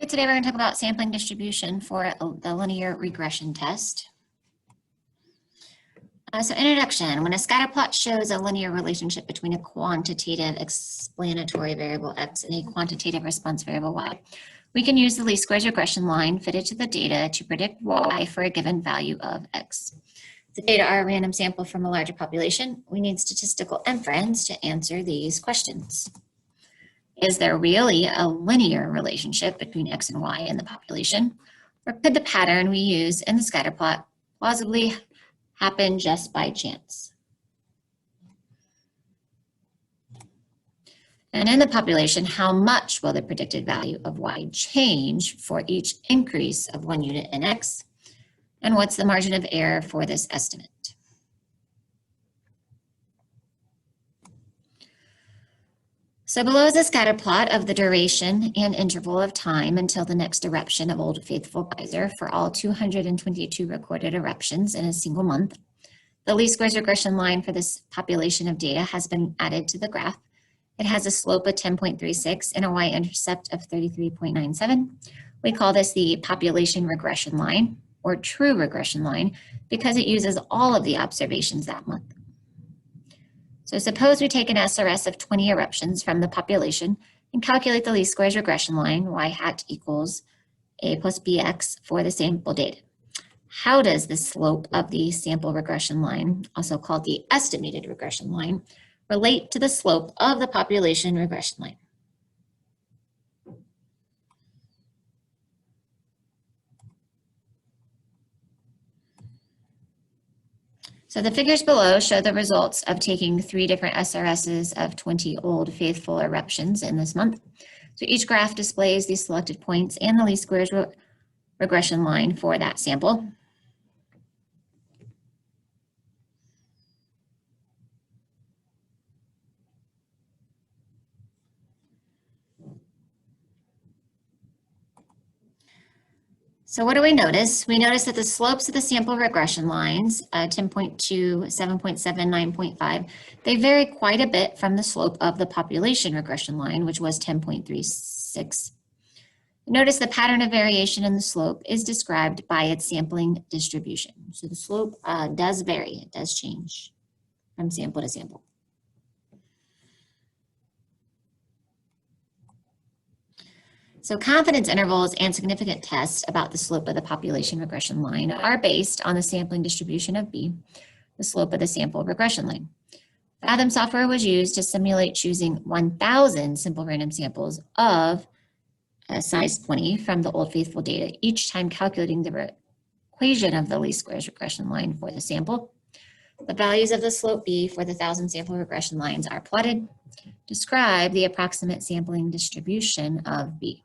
Today we're going to talk about sampling distribution for the linear regression test. So introduction, when a scatter plot shows a linear relationship between a quantitative explanatory variable x and a quantitative response variable y, we can use the least squares regression line fitted to the data to predict y for a given value of x. The data are a random sample from a larger population. We need statistical inference to answer these questions. Is there really a linear relationship between x and y in the population? Or could the pattern we use in the scatter plot plausibly happen just by chance? And in the population, how much will the predicted value of y change for each increase of 1 unit in x? And what's the margin of error for this estimate? So below is a scatter plot of the duration and interval of time until the next eruption of Old Faithful geyser for all 222 recorded eruptions in a single month. The least squares regression line for this population of data has been added to the graph. It has a slope of 10.36 and a y-intercept of 33.97. We call this the population regression line, or true regression line, because it uses all of the observations that month. So suppose we take an SRS of 20 eruptions from the population and calculate the least squares regression line, y hat equals a plus bx for the sample data. How does the slope of the sample regression line, also called the estimated regression line, relate to the slope of the population regression line? So the figures below show the results of taking 3 different SRSs of 20 Old Faithful eruptions in this month. So each graph displays these selected points and the least squares regression line for that sample. So what do we notice? We notice that the slopes of the sample regression lines, 10.2, 7.7, 9.5, they vary quite a bit from the slope of the population regression line, which was 10.36. Notice the pattern of variation in the slope is described by its sampling distribution. So the slope does vary, it does change from sample to sample. So confidence intervals and significant tests about the slope of the population regression line are based on the sampling distribution of B, the slope of the sample regression line. Fathom software was used to simulate choosing 1,000 simple random samples of size 20 from the Old Faithful data, each time calculating the equation of the least squares regression line for the sample. The values of the slope B for the 1,000 sample regression lines are plotted. Describe the approximate sampling distribution of B.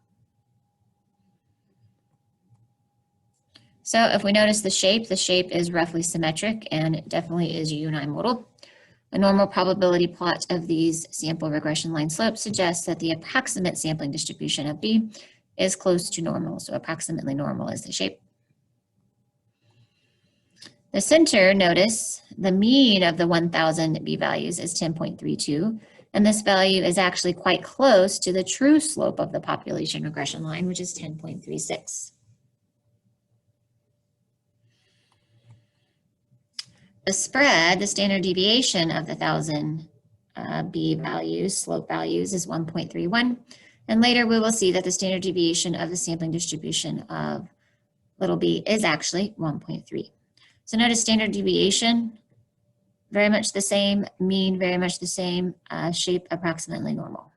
So if we notice the shape is roughly symmetric and it definitely is unimodal. A normal probability plot of these sample regression line slopes suggests that the approximate sampling distribution of B is close to normal. So approximately normal is the shape. The center, notice the mean of the 1,000 B values is 10.32. And this value is actually quite close to the true slope of the population regression line, which is 10.36. The spread, the standard deviation of the 1,000 B values, slope values, is 1.31. And later we will see that the standard deviation of the sampling distribution of little b is actually 1.3. So notice standard deviation, very much the same, mean very much the same, shape approximately normal.